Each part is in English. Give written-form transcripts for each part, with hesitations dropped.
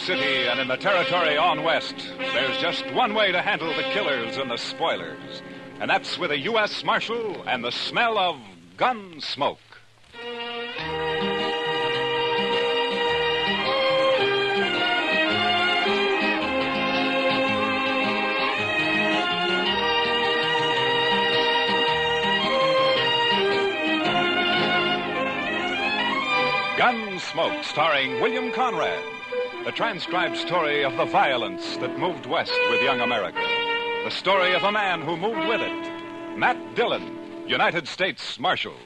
City and in the territory on west, there's just one way to handle the killers and the spoilers. And that's with a U.S. Marshal and the smell of Gunsmoke. Gunsmoke, starring William Conrad. The transcribed story of the violence that moved west with young America. The story of a man who moved with it. Matt Dillon, United States Marshal.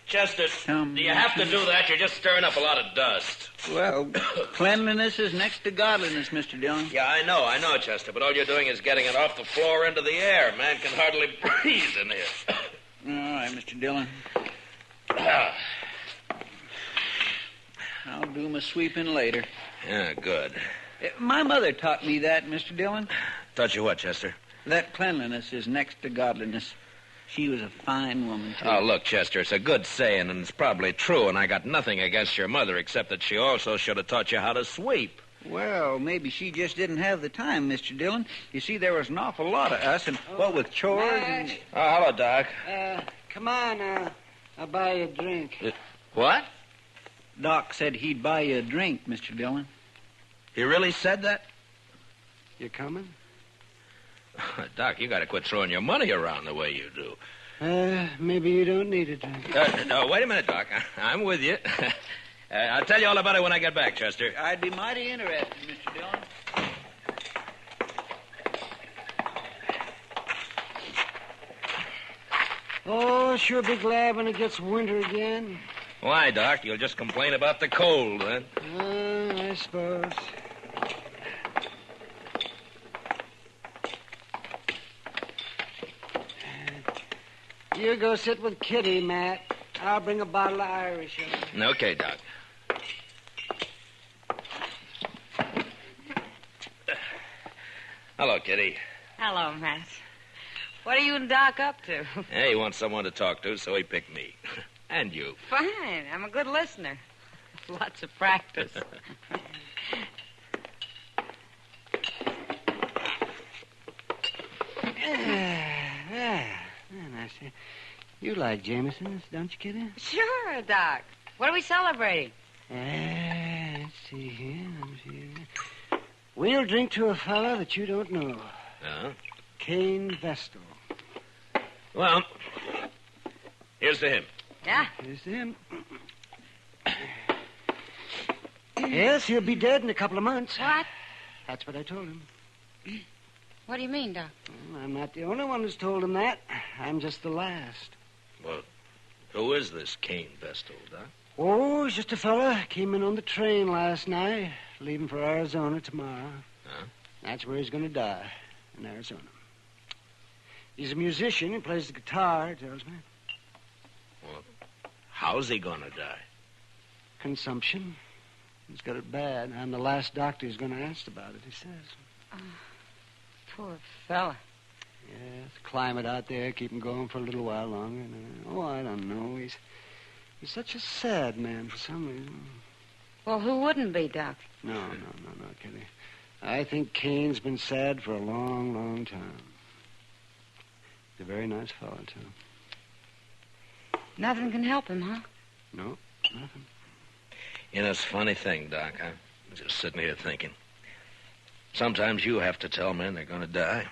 Chester, do you have to do that? You're just stirring up a lot of dust. Well, cleanliness is next to godliness, Mr. Dillon. Yeah, I know, Chester, but all you're doing is getting it off the floor into the air. Man can hardly breathe in here. All right, Mr. Dillon. I'll do my sweeping later. Yeah, good. My mother taught me that, Mr. Dillon. Taught you what, Chester? That cleanliness is next to godliness. She was a fine woman, too. Oh, look, Chester, it's a good saying, and it's probably true, and I got nothing against your mother, except that she also should have taught you how to sweep. Well, maybe she just didn't have the time, Mr. Dillon. You see, there was an awful lot of us, and what with chores and... Oh, hello, Doc. Come on, I'll buy you a drink. What? Doc said he'd buy you a drink, Mr. Dillon. He really said that? You coming? Doc, you got to quit throwing your money around the way you do. Maybe you don't need a drink. No, wait a minute, Doc. I'm with you. I'll tell you all about it when I get back, Chester. I'd be mighty interested, Mr. Dillon. Oh, sure be glad when it gets winter again. Why, Doc? You'll just complain about the cold, then? I suppose. You go sit with Kitty, Matt. I'll bring a bottle of Irish over. Okay, Doc. Hello, Kitty. Hello, Matt. What are you and Doc up to? Hey, he wants someone to talk to, so he picked me. And you. Fine. I'm a good listener. Lots of practice. Nice. You like Jameson's, don't you, Kitty? Sure, Doc. What are we celebrating? Let's see here. We'll drink to a fella that you don't know. Cain Vestal. Well, here's to him. Yeah? Here's to him. Yes, he'll be dead in a couple of months. What? That's what I told him. What do you mean, Doc? Well, I'm not the only one who's told him that. I'm just the last. Well, who is this Cain Vestal, Doc? Oh, he's just a fella. Came in on the train last night, leaving for Arizona tomorrow. Huh? That's where he's going to die, in Arizona. He's a musician. He plays the guitar, it tells me. Well, how's he going to die? Consumption. He's got it bad. I'm the last doctor who's going to ask about it, he says. Poor fella. Yeah, the climate out there keep him going for a little while longer. I don't know. He's such a sad man for some reason. Well, who wouldn't be, Doc? No, Kitty. I think Cain's been sad for a long, long time. He's a very nice fellow, too. Nothing can help him, huh? No, nothing. You know, it's a funny thing, Doc. I'm just sitting here thinking. Sometimes you have to tell men they're going to die.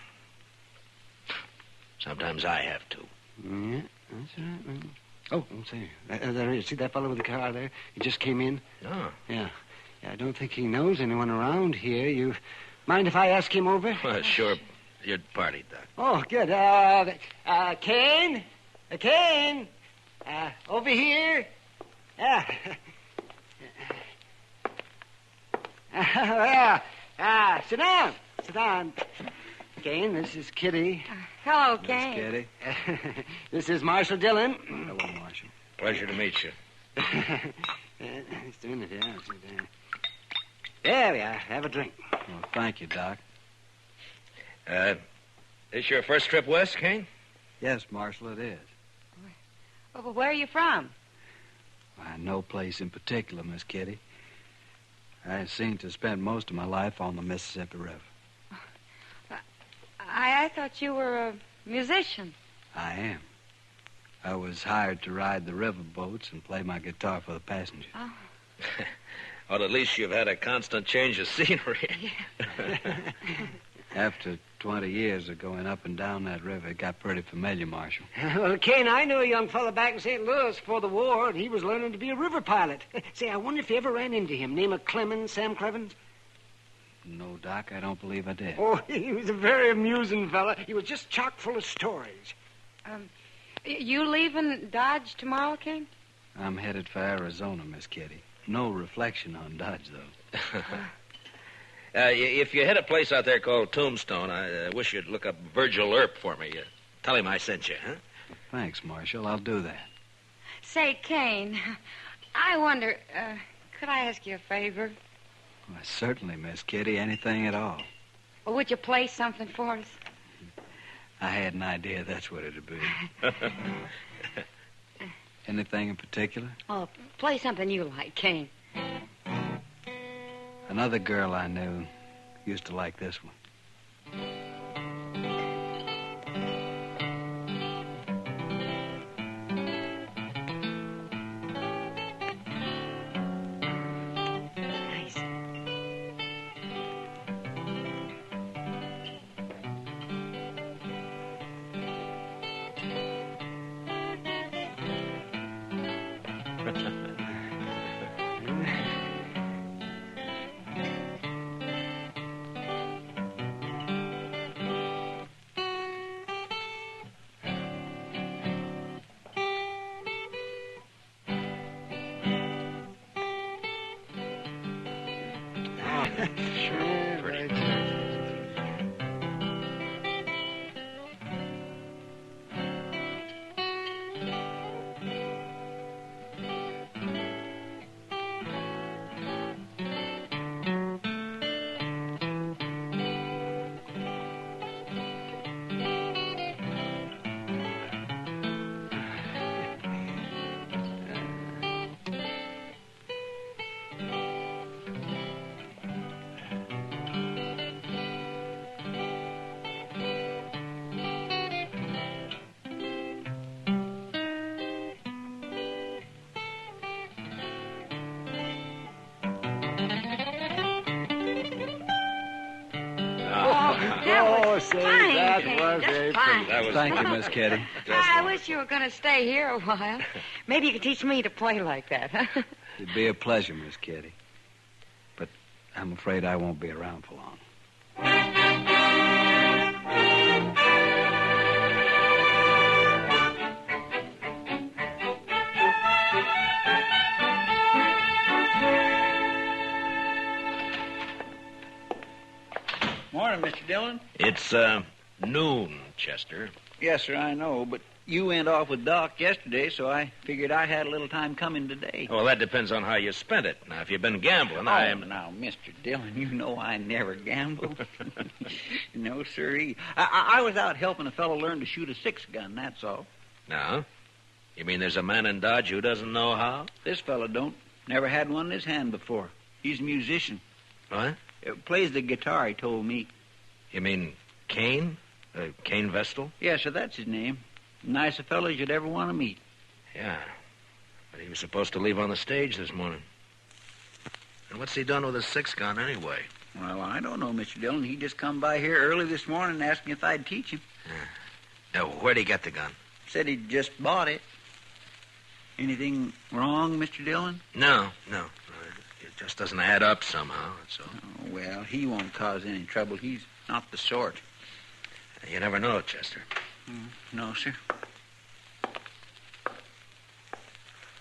Sometimes I have to. Yeah, that's right, man. Oh, say, there he is. See that fellow with the car there? He just came in. Oh. Yeah, I don't think he knows anyone around here. You mind if I ask him over? Sure. your party, Doc. Oh, good. Cain? Cain? Over here? Sit down. Sit down. Cain, this is Kitty. Hello, Miss Cain. Kitty. This is Marshal Dillon. Hello, Marshal. Pleasure to meet you. Just a minute, yeah. There we are. Have a drink. Well, thank you, Doc. This your first trip west, Cain? Yes, Marshal, it is. Well, where are you from? Why, no place in particular, Miss Kitty. I seem to spend most of my life on the Mississippi River. I thought you were a musician. I am. I was hired to ride the river boats and play my guitar for the passengers. Oh. Well, at least you've had a constant change of scenery. After 20 years of going up and down that river, it got pretty familiar, Marshal. Well, Cain, I knew a young fella back in St. Louis before the war, and he was learning to be a river pilot. Say, I wonder if you ever ran into him. Name of Clemens, Sam Clevens? No, Doc, I don't believe I did. Oh, he was a very amusing fella. He was just chock full of stories. You leaving Dodge tomorrow, Cain? I'm headed for Arizona, Miss Kitty. No reflection on Dodge, though. If you hit a place out there called Tombstone, I wish you'd look up Virgil Earp for me. Tell him I sent you, huh? Thanks, Marshal. I'll do that. Say, Cain, I wonder, could I ask you a favor? Why, certainly, Miss Kitty. Anything at all. Well, would you play something for us? I had an idea that's what it'd be. Anything in particular? Oh, play something you like, Cain. Another girl I knew used to like this one. Nice. Sure, pretty. Say, fine, that Cain, was just very fine. pretty. That was Thank you, Miss Kitty. I wish you were going to stay here a while. Maybe you could teach me to play like that, huh? It'd be a pleasure, Miss Kitty. But I'm afraid I won't be around for long. Morning, Mr. Dillon. It's noon, Chester. Yes, sir, I know, but you went off with Doc yesterday, so I figured I had a little time coming today. Well, that depends on how you spent it. Now, if you've been gambling, I am... Now, Mr. Dillon, you know I never gamble. No, sirree. I was out helping a fellow learn to shoot a 6-gun, that's all. Now? You mean there's a man in Dodge who doesn't know how? This fellow don't. Never had one in his hand before. He's a musician. What? Plays the guitar, he told me. You mean Cain? Cain Vestal? Yes, sir, that's his name. Nice a fellow as you'd ever want to meet. Yeah. But he was supposed to leave on the stage this morning. And what's he done with his 6-gun anyway? Well, I don't know, Mr. Dillon. He just come by here early this morning and asked me if I'd teach him. Now, where'd he get the gun? Said he just bought it. Anything wrong, Mr. Dillon? No. It just doesn't add up somehow, that's all. Oh, well, he won't cause any trouble. He's not the sort. You never know, Chester. No, sir.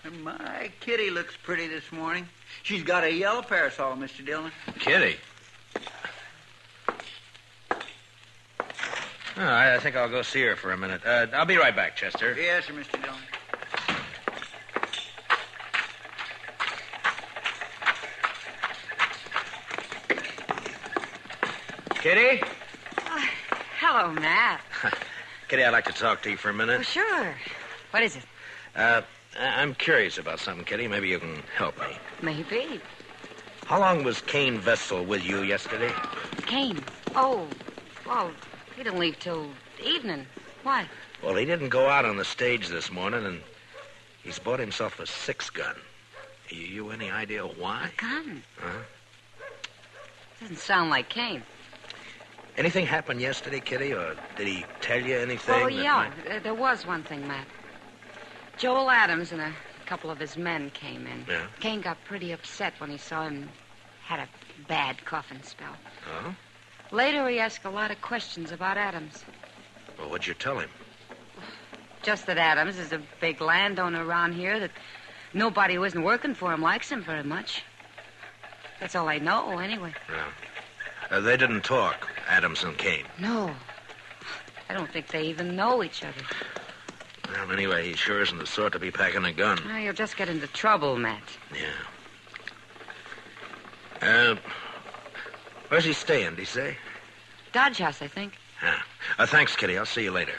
And my Kitty looks pretty this morning. She's got a yellow parasol, Mr. Dillon. Kitty? Oh, I think I'll go see her for a minute. I'll be right back, Chester. Yes, sir, Mr. Dillon. Kitty? Hello, Matt. Kitty, I'd like to talk to you for a minute. Oh, sure. What is it? I'm curious about something, Kitty. Maybe you can help me. Maybe. How long was Cain Vessel with you yesterday? Cain. Oh, well, he didn't leave till evening. Why? Well, he didn't go out on the stage this morning, and he's bought himself a 6-gun. You any idea why? A gun? Huh? Doesn't sound like Cain. Anything happened yesterday, Kitty, or did he tell you anything? Oh, yeah. There was one thing, Matt. Joel Adams and a couple of his men came in. Yeah? Cain got pretty upset when he saw him had a bad coughing spell. Oh? Later, he asked a lot of questions about Adams. Well, what'd you tell him? Just that Adams is a big landowner around here, that nobody who isn't working for him likes him very much. That's all I know, anyway. Yeah. They didn't talk, Adams and Cain. No. I don't think they even know each other. Well, anyway, he sure isn't the sort to be packing a gun. Well, you'll just get into trouble, Matt. Yeah. Where's he staying, did he say? Dodge House, I think. Yeah. Thanks, Kitty. I'll see you later.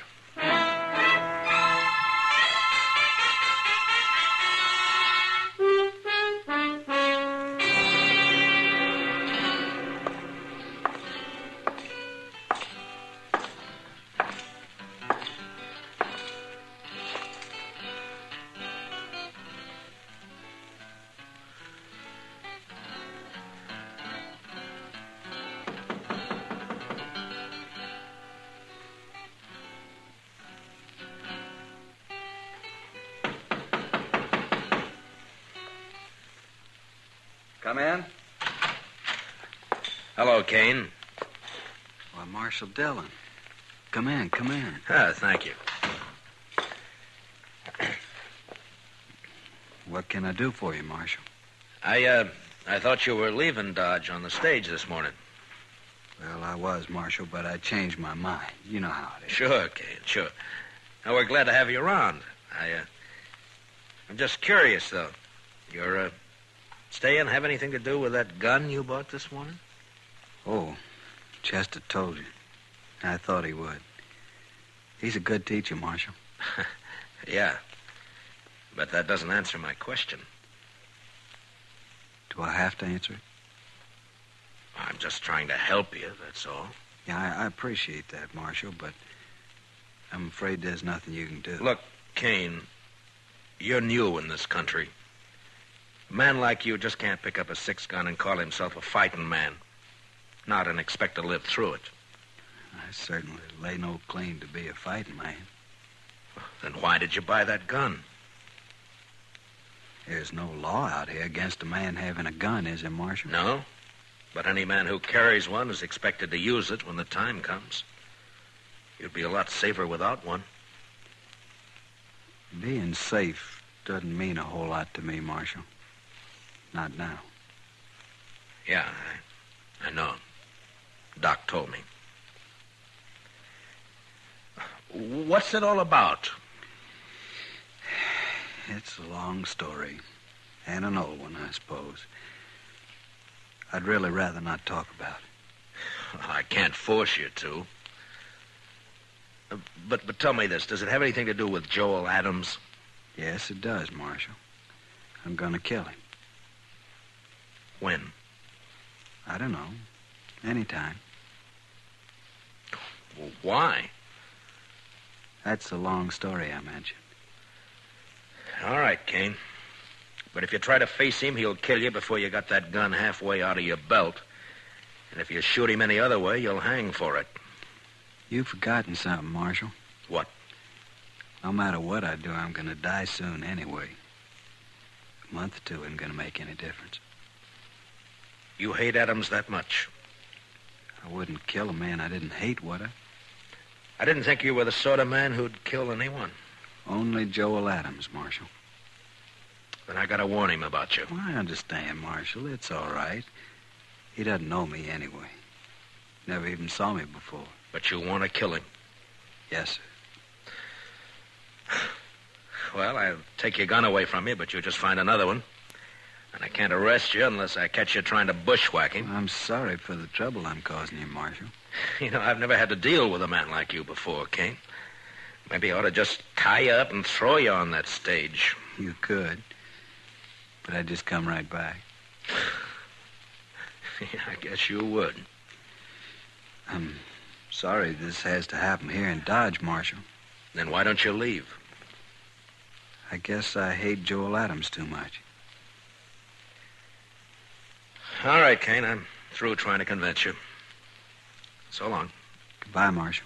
Come in. Hello, Cain. Why, Marshal Dillon. Come in, come in. Thank you. What can I do for you, Marshal? I thought you were leaving Dodge on the stage this morning. Well, I was, Marshal, but I changed my mind. You know how it is. Sure, Cain, sure. Now, we're glad to have you around. I'm just curious, though. Your staying have anything to do with that gun you bought this morning? Oh, Chester told you. I thought he would. He's a good teacher, Marshal. Yeah. But that doesn't answer my question. Do I have to answer it? I'm just trying to help you, that's all. Yeah, I appreciate that, Marshal, but I'm afraid there's nothing you can do. Look, Cain, you're new in this country. A man like you just can't pick up a 6-gun and call himself a fighting man. Not and expect to live through it. I certainly lay no claim to be a fighting man. Then why did you buy that gun? There's no law out here against a man having a gun, is there, Marshal? No. But any man who carries one is expected to use it when the time comes. You'd be a lot safer without one. Being safe doesn't mean a whole lot to me, Marshal. Not now. Yeah, I know. Doc told me. What's it all about? It's a long story. And an old one, I suppose. I'd really rather not talk about it. I can't force you to. But tell me this. Does it have anything to do with Joel Adams? Yes, it does, Marshal. I'm going to kill him. When? I don't know. Anytime. Well, why? That's the long story I mentioned. All right, Cain. But if you try to face him, he'll kill you before you got that gun halfway out of your belt. And if you shoot him any other way, you'll hang for it. You've forgotten something, Marshal. What? No matter what I do, I'm going to die soon anyway. A month or two isn't going to make any difference. You hate Adams that much? I wouldn't kill a man I didn't hate, would I? I didn't think you were the sort of man who'd kill anyone. Only Joel Adams, Marshal. Then I gotta warn him about you. Well, I understand, Marshal. It's all right. He doesn't know me anyway. Never even saw me before. But you want to kill him. Yes, sir. Well, I'll take your gun away from you, but you'll just find another one. And I can't arrest you unless I catch you trying to bushwhack him. I'm sorry for the trouble I'm causing you, Marshal. You know, I've never had to deal with a man like you before, Cain. Maybe I ought to just tie you up and throw you on that stage. You could. But I'd just come right back. Yeah, I guess you would. I'm sorry this has to happen here in Dodge, Marshal. Then why don't you leave? I guess I hate Joel Adams too much. All right, Cain, I'm through trying to convince you. So long. Goodbye, Marshal.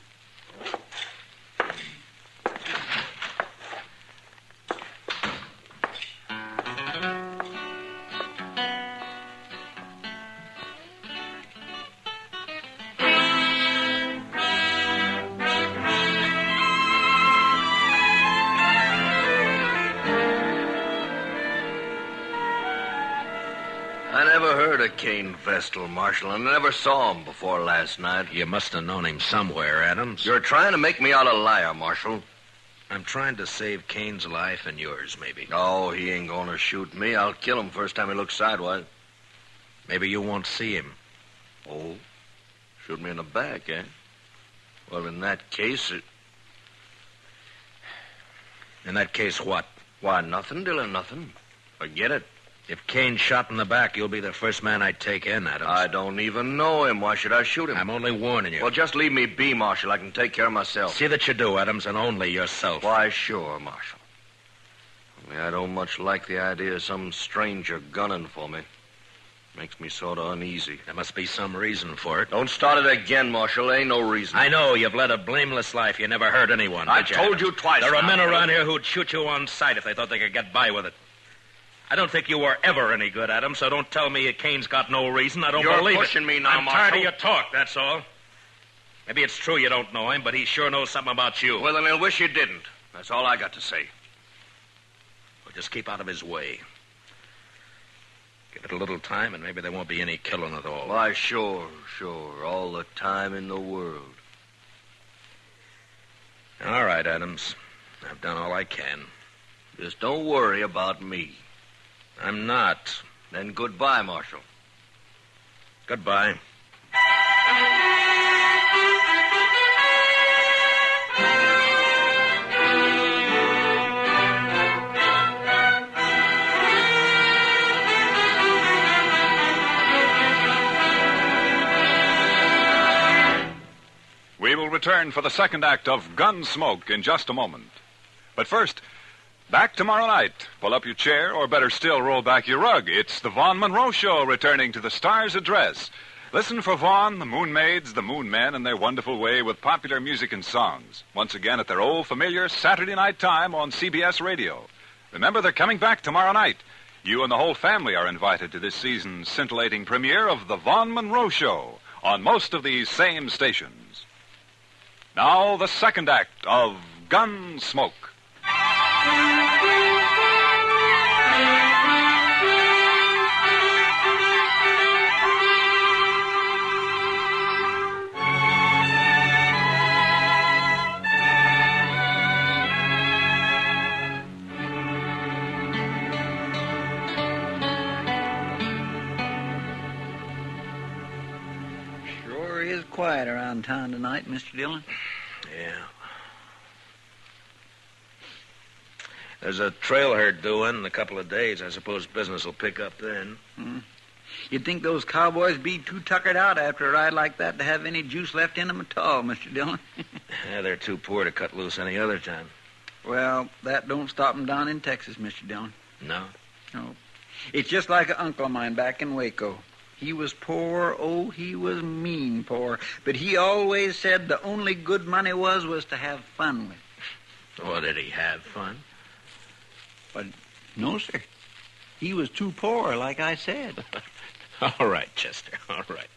I never heard of Cain Vestal, Marshal, and I never saw him before last night. You must have known him somewhere, Adams. You're trying to make me out a liar, Marshal. I'm trying to save Cain's life and yours, maybe. Oh, he ain't gonna shoot me. I'll kill him first time he looks sidewise. Maybe you won't see him. Oh, shoot me in the back, eh? Well, in that case, In that case, what? why, nothing, Dillon, nothing. Forget it. If Cain's shot in the back, you'll be the first man I take in, Adams. I don't even know him. Why should I shoot him? I'm only warning you. Well, just leave me be, Marshal. I can take care of myself. See that you do, Adams, and only yourself. Why, sure, Marshal. Only I don't much like the idea of some stranger gunning for me. Makes me sort of uneasy. There must be some reason for it. Don't start it again, Marshal. Ain't no reason. I know you've led a blameless life. You never hurt anyone. I've did you, told Adams? you twice There are now, men Dillon. around here who'd shoot you on sight if they thought they could get by with it. I don't think you were ever any good, Adams, so don't tell me Cain's got no reason. I don't You're believe it. pushing me now, I'm tired of Marshal. your talk, that's all. Maybe it's true you don't know him, but he sure knows something about you. Well, then he'll wish you didn't. That's all I got to say. Well, just keep out of his way. Give it a little time, and maybe there won't be any killing at all. Why, sure. All the time in the world. All right, Adams. I've done all I can. Just don't worry about me. I'm not. Then goodbye, Marshal. Goodbye. We will return for the second act of Gunsmoke in just a moment. But first, back tomorrow night. Pull up your chair, or better still, roll back your rug. It's the Vaughn Monroe Show returning to the Star's Address. Listen for Vaughn, the Moon Maids, the Moon Men, in their wonderful way with popular music and songs. Once again at their old familiar Saturday night time on CBS Radio. Remember, they're coming back tomorrow night. You and the whole family are invited to this season's scintillating premiere of the Vaughn Monroe Show on most of these same stations. Now, the second act of Gunsmoke. Sure is quiet around town tonight, Mr. Dillon. Yeah. There's a trail herd due in a couple of days. I suppose business will pick up then. You'd think those cowboys be too tuckered out after a ride like that to have any juice left in them at all, Mr. Dillon. Yeah, they're too poor to cut loose any other time. Well, that don't stop them down in Texas, Mr. Dillon. No? No. It's just like an uncle of mine back in Waco. He was poor, oh, he was mean poor. But he always said the only good money was to have fun with. Oh, did he have fun? But no, sir. He was too poor, like I said. All right, Chester, all right.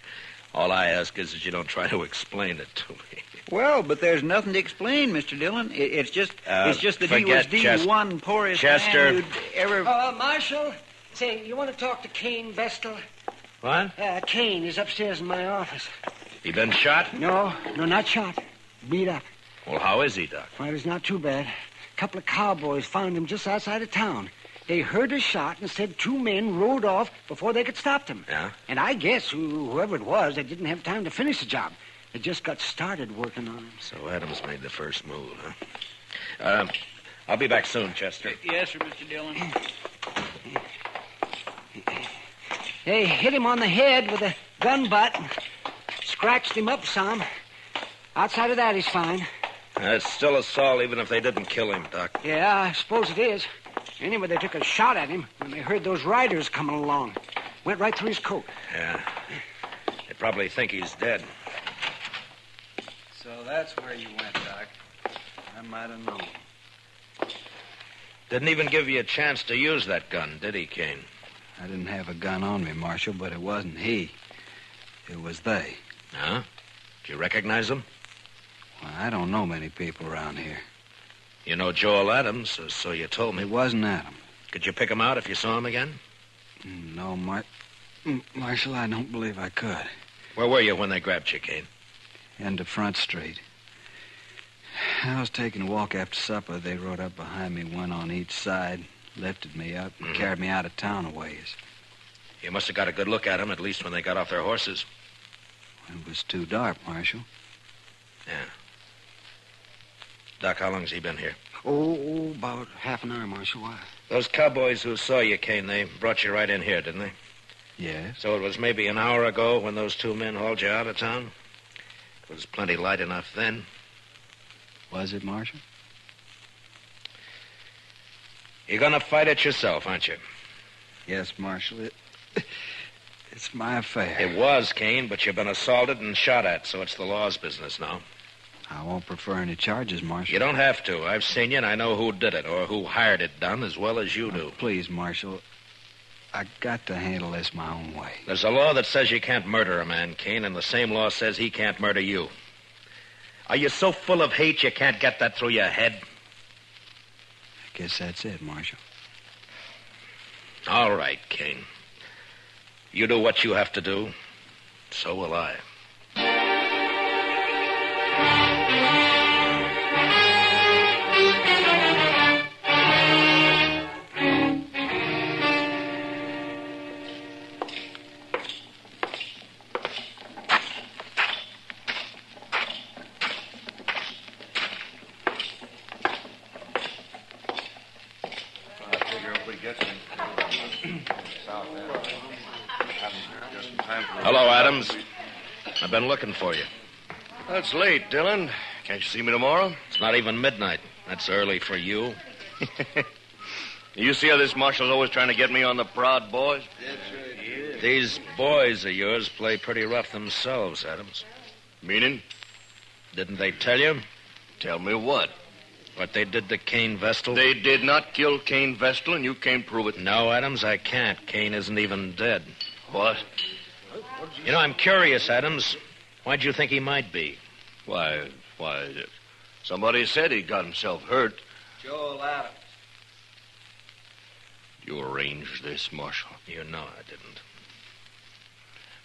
All I ask is that you don't try to explain it to me. Well, but there's nothing to explain, Mr. Dillon. It's just that he was the one poorest Chester. man you'd ever... Marshal, say, you want to talk to Cain Vestal? What? Cain is upstairs in my office. He been shot? No, not shot. Beat up. Well, how is he, Doc? Well, it's not too bad. A couple of cowboys found him just outside of town. They heard a shot and said 2 men rode off before they could stop them. Yeah? And I guess whoever it was, they didn't have time to finish the job. They just got started working on him. So Adams made the first move, huh? I'll be back soon, Chester. Yes, sir, Mr. Dillon. They hit him on the head with a gun butt and scratched him up some. Outside of that, he's fine. It's still assault, even if they didn't kill him, Doc. Yeah, I suppose it is. Anyway, they took a shot at him when they heard those riders coming along. Went right through his coat. Yeah. They probably think he's dead. So that's where you went, Doc. I might have known. Didn't even give you a chance to use that gun, did he, Cain? I didn't have a gun on me, Marshal, but it wasn't he. It was they. Huh? Did you recognize them? Well, I don't know many people around here. You know Joel Adams, so you told me. It wasn't Adam. Could you pick him out if you saw him again? No, Marshal, I don't believe I could. Where were you when they grabbed you, Cain? End of Front Street. I was taking a walk after supper. They rode up behind me, one on each side, lifted me up, and carried me out of town a ways. You must have got a good look at them, at least when they got off their horses. It was too dark, Marshal. Yeah. Doc, how long has he been here? Oh, about half an hour, Marshal. Why? Those cowboys who saw you, Cain, they brought you right in here, didn't they? Yes. So it was maybe an hour ago when those 2 men hauled you out of town? It was plenty light enough then. Was it, Marshal? You're gonna fight it yourself, aren't you? Yes, Marshal. It's my affair. It was, Cain, but you've been assaulted and shot at, so it's the law's business now. I won't prefer any charges, Marshal. You don't have to. I've seen you, and I know who did it, or who hired it done, as well as you do. Please, Marshal. I got to handle this my own way. There's a law that says you can't murder a man, Cain, and the same law says he can't murder you. Are you so full of hate you can't get that through your head? I guess that's it, Marshal. All right, Cain. You do what you have to do. So will I. Hello, Adams. I've been looking for you. That's late, Dillon. Can't you see me tomorrow? It's not even midnight. That's early for you. You see how this marshal's always trying to get me on the prod, boys? These boys of yours play pretty rough themselves, Adams. Meaning? Didn't they tell you? Tell me what? What they did to Cain Vestal? They did not kill Cain Vestal, and you can't prove it. No, Adams, I can't. Cain isn't even dead. What? You know, I'm curious, Adams. Why'd you think he might be? Why, somebody said he got himself hurt. Joel Adams. You arranged this, Marshal. You know I didn't.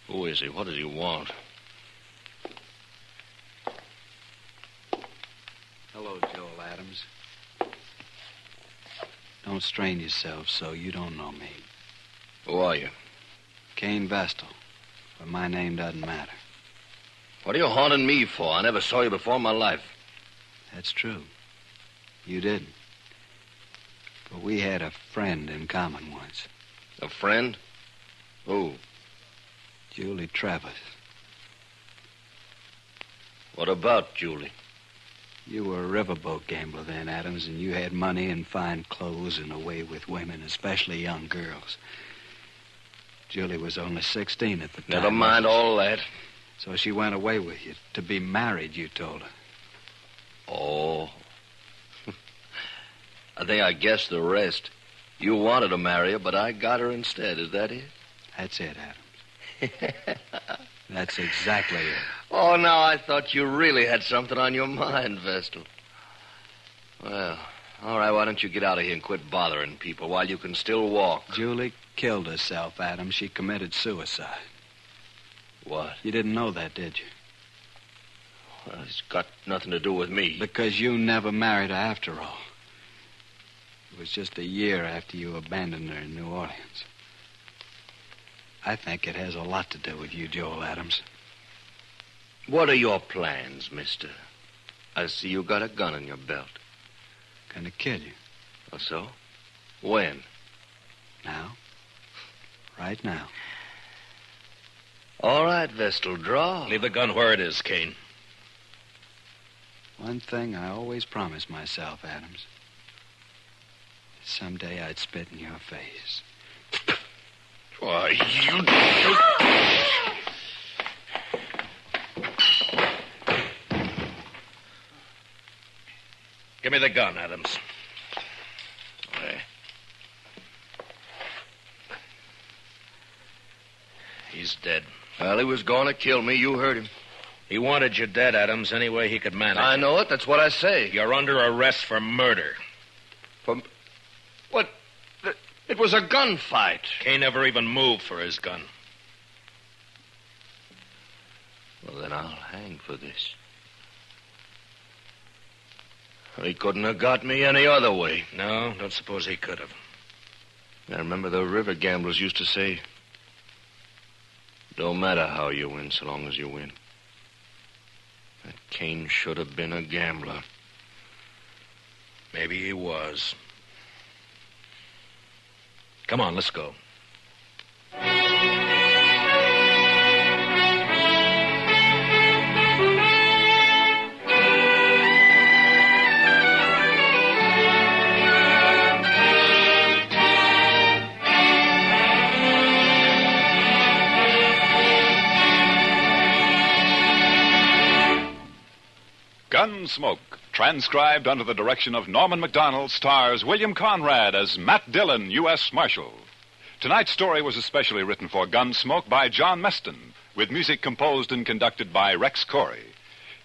Who is he? What does he want? Hello, Joel Adams. Don't strain yourself so you don't know me. Who are you? Cain Vestal. But my name doesn't matter. What are you haunting me for? I never saw you before in my life. That's true. You didn't. But we had a friend in common once. A friend? Who? Julie Travis. What about Julie? You were a riverboat gambler then, Adams, and you had money and fine clothes and a way with women, especially young girls. Julie was only 16 at the time. Never mind all that. So she went away with you to be married, you told her. Oh. I think I guessed the rest. You wanted to marry her, but I got her instead. Is that it? That's it, Adams. That's exactly it. Oh, now I thought you really had something on your mind, Vestal. Well, all right, why don't you get out of here and quit bothering people while you can still walk? Julie killed herself, Adam. She committed suicide. What? You didn't know that, did you? Well, it's got nothing to do with me. Because you never married her after all. It was just a year after you abandoned her in New Orleans. I think it has a lot to do with you, Joel Adams. What are your plans, mister? I see you got a gun in your belt. Gonna kill you. Oh, so? When? Now. Right now. All right, Vestal, draw. Leave the gun where it is, Cain. One thing I always promised myself, Adams. Someday I'd spit in your face. Why, you... Give me the gun, Adams. There. He's dead. Well, he was going to kill me. You heard him. He wanted you dead, Adams, any way he could manage. I know it. That's what I say. You're under arrest for murder. What? It was a gunfight. Cain never even moved for his gun. Well, then I'll hang for this. He couldn't have got me any other way. No, don't suppose he could have. I remember the river gamblers used to say, don't matter how you win so long as you win. That Cain should have been a gambler. Maybe he was. Come on, let's go. Gunsmoke, transcribed under the direction of Norman Macdonald, stars William Conrad as Matt Dillon, U.S. Marshal. Tonight's story was especially written for Gunsmoke by John Meston, with music composed and conducted by Rex Corey.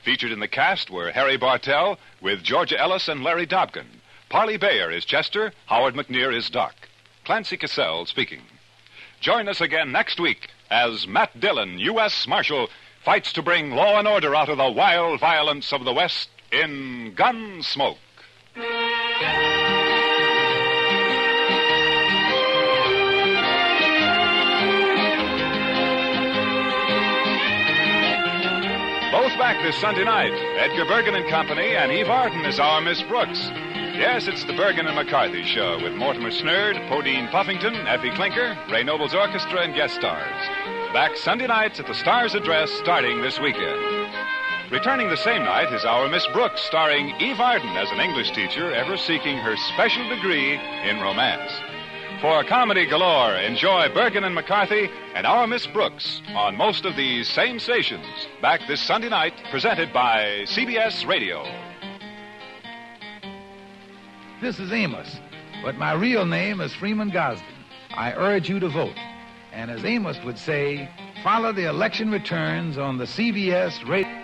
Featured in the cast were Harry Bartell with Georgia Ellis and Larry Dobkin. Parley Bayer is Chester, Howard McNear is Doc. Clancy Cassell speaking. Join us again next week as Matt Dillon, U.S. Marshal, fights to bring law and order out of the wild violence of the West in Gunsmoke. Both back this Sunday night. Edgar Bergen and Company and Eve Arden is our Miss Brooks. Yes, it's the Bergen and McCarthy Show with Mortimer Snerd, Podine Puffington, Effie Clinker, Ray Noble's Orchestra, and guest stars. Back Sunday nights at the Star's Address starting this weekend. Returning the same night is our Miss Brooks, starring Eve Arden as an English teacher ever seeking her special degree in romance. For comedy galore, enjoy Bergen and McCarthy and our Miss Brooks on most of these same stations. Back this Sunday night, presented by CBS Radio. This is Amos, but my real name is Freeman Gosden. I urge you to vote. And as Amos would say, follow the election returns on the CBS Radio.